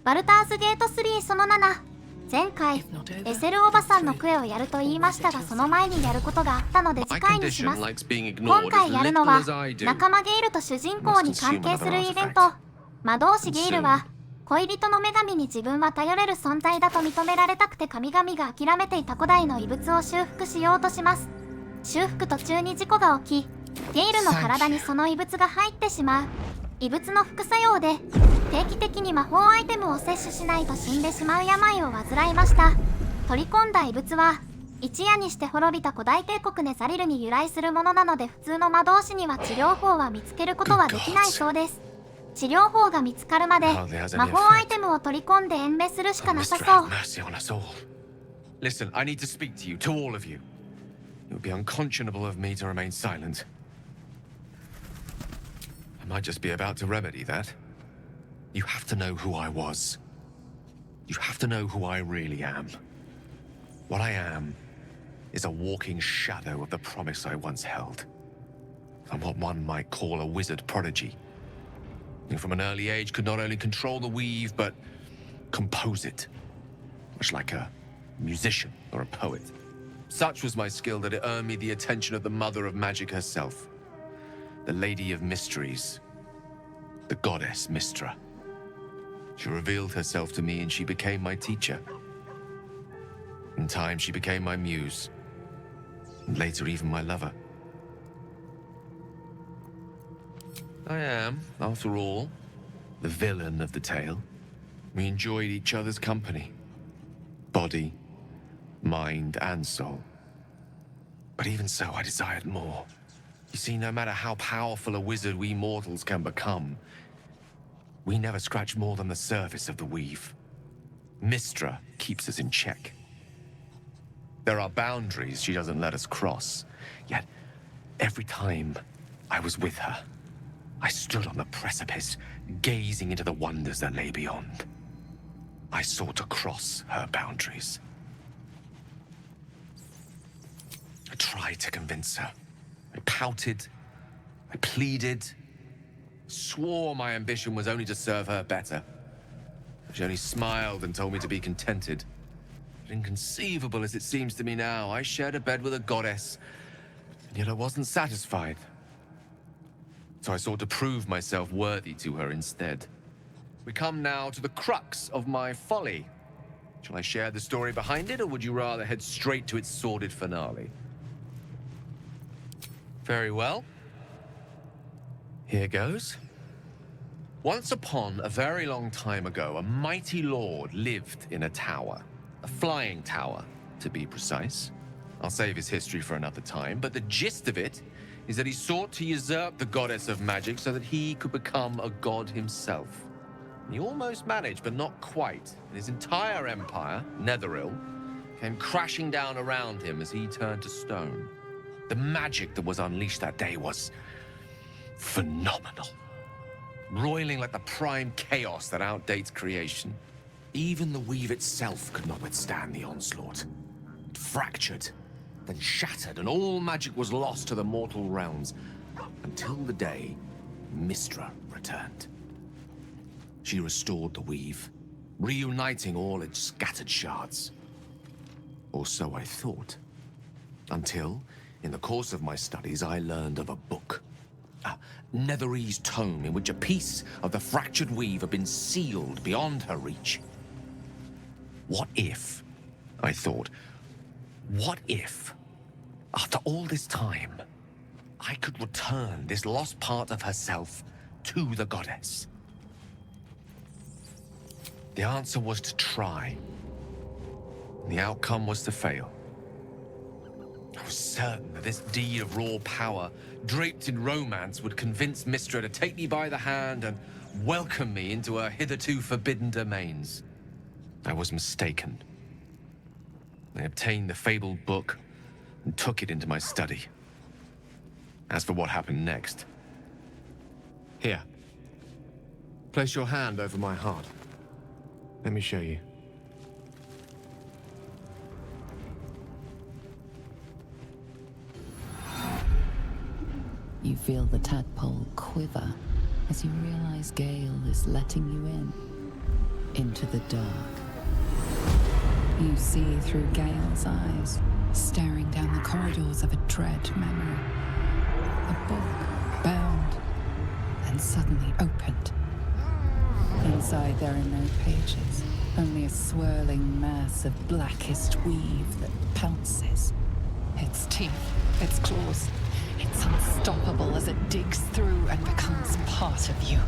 バルターズゲート3その7。前回エセルおばさんのクエをやると言いましたが、その前にやることがあったので次回にします。今回やるのは仲間ゲイルと主人公に関係するイベント。魔導士ゲイルは恋人の女神に自分は頼れる存在だと認められたくて、神々が諦めていた古代の遺物を修復しようとします。修復途中に事故が起き、ゲイルの体にその遺物が入ってしまう。異物の副作用で定期的に魔法アイテムを摂取しないと死んでしまう病を患いました。取り込んだ異物は一夜にして滅びた古代帝国ネザリルに由来するものなので、普通の魔導士には治療法は見つけることはできないそうです。治療法が見つかるまで魔法アイテムを取り込んで延命するしかなさそう。 Listen, I need to speak to you, to all of you. It would be unconscionable of me to remain silent. I might just be about to remedy that. You have to know who I was. You have to know who I really am. What I am is a walking shadow of the promise I once held. I'm what one might call a wizard prodigy. Who from an early age could not only control the weave, but compose it. Much like a musician or a poet. Such was my skill that it earned me the attention of the mother of magic herself. The Lady of Mysteries, the goddess Mystra. She revealed herself to me and she became my teacher. In time, she became my muse, and later even my lover. I am, after all, the villain of the tale. We enjoyed each other's company. Body, mind, and soul. But even so, I desired more. You see, no matter how powerful a wizard we mortals can become, we never scratch more than the surface of the weave. Mystra keeps us in check. There are boundaries she doesn't let us cross. Yet, every time I was with her, I stood on the precipice, gazing into the wonders that lay beyond. I sought to cross her boundaries. I tried to convince her. I pouted, I pleaded, swore my ambition was only to serve her better. She only smiled and told me to be contented. But inconceivable as it seems to me now, I shared a bed with a goddess, and yet I wasn't satisfied. So I sought to prove myself worthy to her instead. We come now to the crux of my folly. Shall I share the story behind it, or would you rather head straight to its sordid finale? Very well. Here goes. Once upon a very long time ago, a mighty lord lived in a tower. A flying tower, to be precise. I'll save his history for another time, but the gist of it is that he sought to usurp the goddess of magic so that he could become a god himself. He almost managed, but not quite. And his entire empire, Netheril, came crashing down around him as he turned to stone. The magic that was unleashed that day was phenomenal. Roiling like the prime chaos that outdates creation. Even the weave itself could not withstand the onslaught. It fractured, then shattered, and all magic was lost to the mortal realms. Until the day Mystra returned. She restored the weave, reuniting all its scattered shards. Or so I thought. Until, in the course of my studies, I learned of a book. A Netherese tome in which a piece of the fractured weave had been sealed beyond her reach. What if, I thought, what if, after all this time, I could return this lost part of herself to the goddess? The answer was to try. The outcome was to fail. I was certain that this deed of raw power, draped in romance, would convince Mystra to take me by the hand and welcome me into her hitherto forbidden domains. I was mistaken. I obtained the fabled book and took it into my study. As for what happened next... Here. Place your hand over my heart. Let me show you. You feel the tadpole quiver as you realize Gale is letting you in. into the dark. You see through Gale's eyes, staring down the corridors of a dread memory. A book bound and suddenly opened. Inside there are no pages, only a swirling mass of blackest weave that pounces. Its teeth, its claws, it's unstoppable as it digs through and becomes part of you.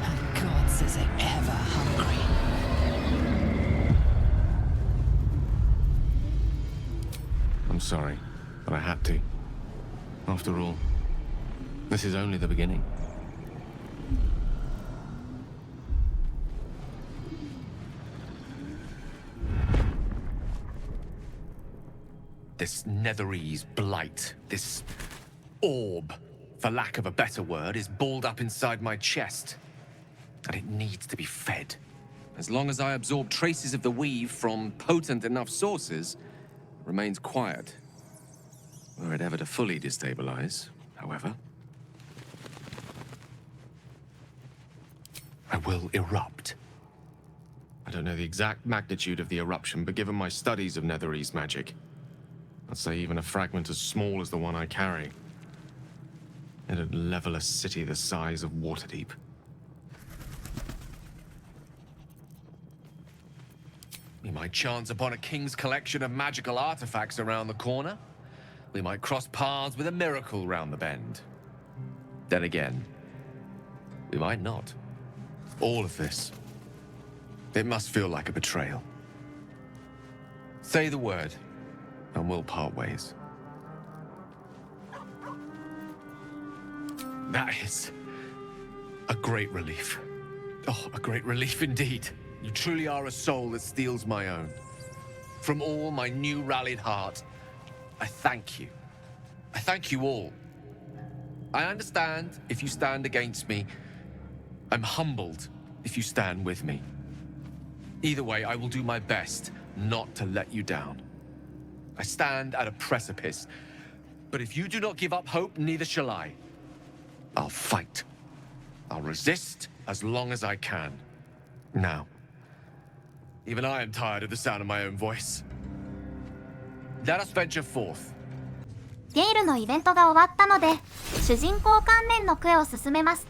And gods, is it ever hungry. I'm sorry, but I had to. After all, this is only the beginning. This Netherese blight, this orb, for lack of a better word, is balled up inside my chest. And it needs to be fed. As long as I absorb traces of the weave from potent enough sources, it remains quiet. Were it ever to fully destabilize, however, I will erupt. I don't know the exact magnitude of the eruption, but given my studies of Netherese magic, I'd say even a fragment as small as the one I carry, it'd level a city the size of Waterdeep. We might chance upon a king's collection of magical artifacts around the corner. We might cross paths with a miracle round the bend. Then again, we might not. All of this, it must feel like a betrayal. Say the word, and we'll part ways. That is a great relief. Oh, a great relief indeed. You truly are a soul that steals my own. From all my new rallied heart, I thank you. I thank you all. I understand if you stand against me. I'm humbled if you stand with me. Either way, I will do my best not to let you down. I stand at a precipice, but if you do not give up hope, neither shall I. I'll fight. I'll resist as long as I can. Now, even I am tired of the sound of my own voice. Let us venture forth. ゲイルのイベントが終わったので、主人公関連のクエを進めます。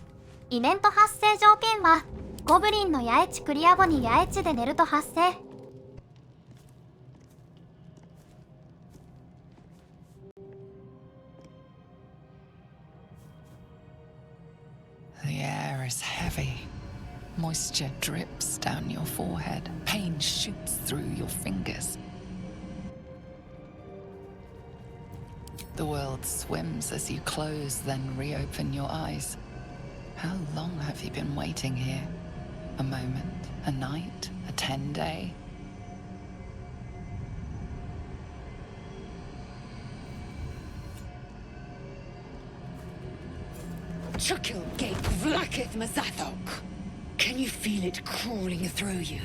イベント発生条件は、ゴブリンの野営地クリア後に野営地で寝ると発生。The air is heavy. Moisture drips down your forehead. Pain shoots through your fingers. The world swims as you close, then reopen your eyes. How long have you been waiting here? A moment? A night? A 10-day? Chukil Gate Vlakith Mazathok. Can you feel it crawling through you?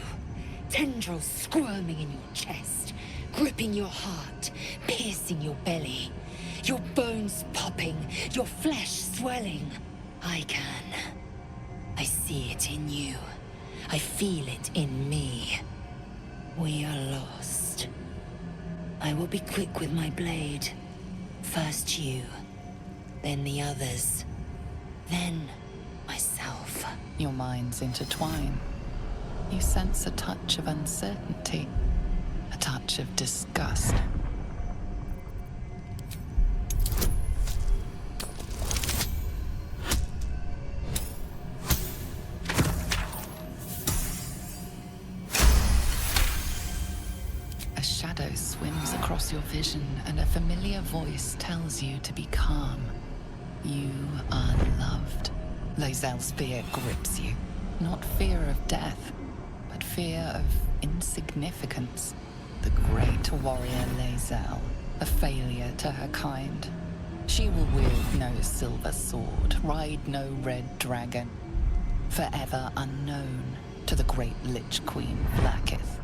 Tendrils squirming in your chest, gripping your heart, piercing your belly. Your bones popping, your flesh swelling. I can. I see it in you. I feel it in me. We are lost. I will be quick with my blade. First you, then the others, then myself. Your minds intertwine. You sense a touch of uncertainty, a touch of disgust. A shadow swims across your vision, and a familiar voice tells you to be calm. You are loved. Lae'zel's fear grips you. Not fear of death, but fear of insignificance. The great warrior Lae'zel, a failure to her kind. She will wield no silver sword, ride no red dragon. Forever unknown to the great Lich Queen Vlakith.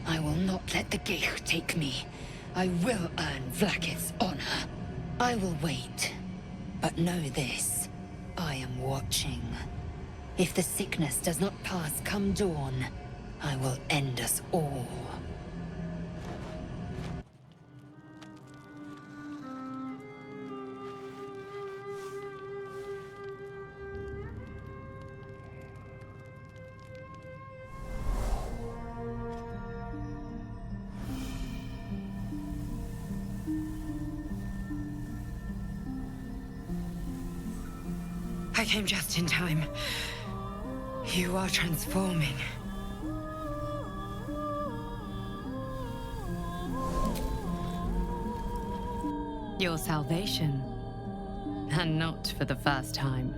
I will not let the Geich take me. I will earn Vlaakith's honor. I will wait. But know this. I am watching. If the sickness does not pass come dawn, I will end us all. I came just in time. You are transforming. Your salvation. And not for the first time.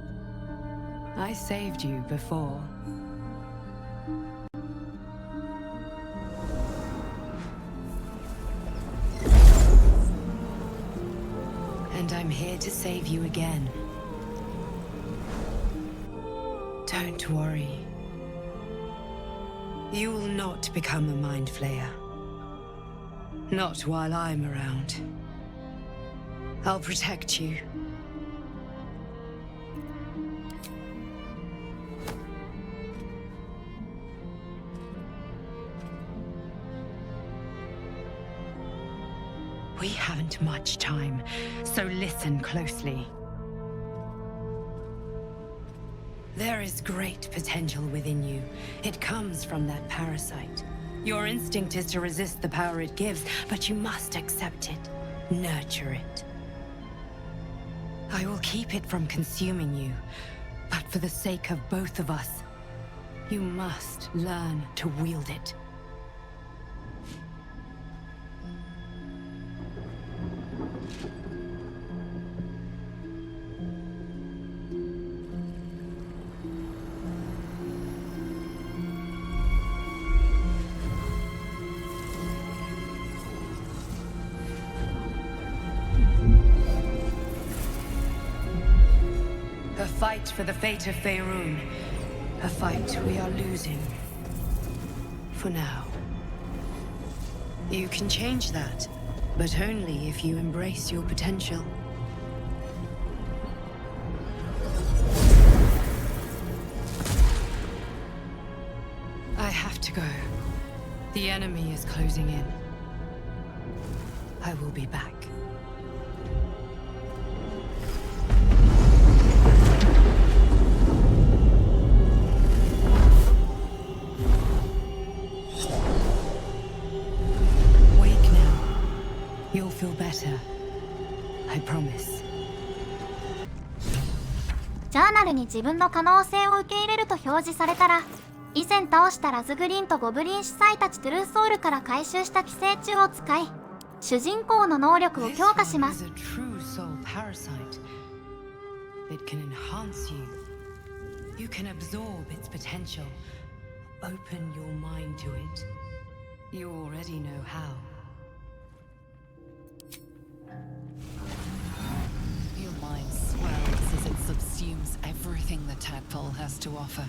I saved you before. And I'm here to save you again. Don't worry. You will not become a mind flayer. Not while I'm around. I'll protect you. We haven't much time, so listen closely. There is great potential within you. It comes from that parasite. Your instinct is to resist the power it gives, but you must accept it, nurture it. I will keep it from consuming you, but for the sake of both of us, you must learn to wield it. A fight for the fate of Faerun. A fight we are losing. For now. You can change that, but only if you embrace your potential. I have to go. The enemy is closing in. I will be back. You'll feel better. I promise. ジャーナルに自分の可能性を受け入れると表示されたら、以前倒したラズグリーンとゴブリン司祭たちトゥルーソウルから回収した寄生虫を使い、主人公の能力を強化します。It can enhance you. You can absorb its potential. Open your mind to it. You already know how. Your mind swells as it subsumes everything the tadpole has to offer.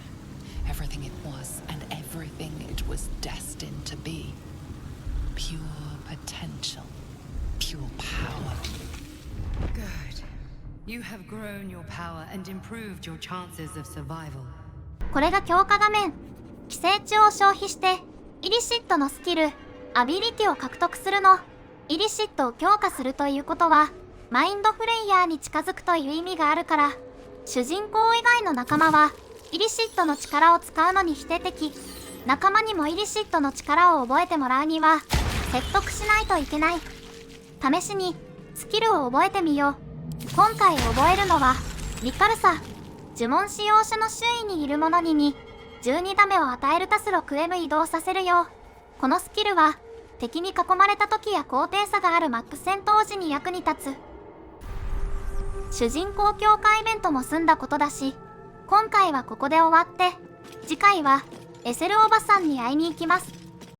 Everything it was and everything it was destined to be. Pure potential. Pure power. Good. You have grown your power and improved your chances of survival. これが強化画面。寄生虫を消費して、イリシットのスキル、アビリティを獲得するの。イリシットを強化するということは、マインドフレイヤーに近づくという意味があるから、主人公以外の仲間は、イリシットの力を使うのに否定的。仲間にもイリシットの力を覚えてもらうには、説得しないといけない。試しに、スキルを覚えてみよう。今回覚えるのは、リカルサ。呪文使用書の周囲にいる者に12ダメを与えるタスロクエム移動させるよ。このスキルは、敵に囲まれた時や高低差があるマック戦闘時に役に立つ。主人公強化イベントも済んだことだし、今回はここで終わって、次回はエセルおばさんに会いに行きます。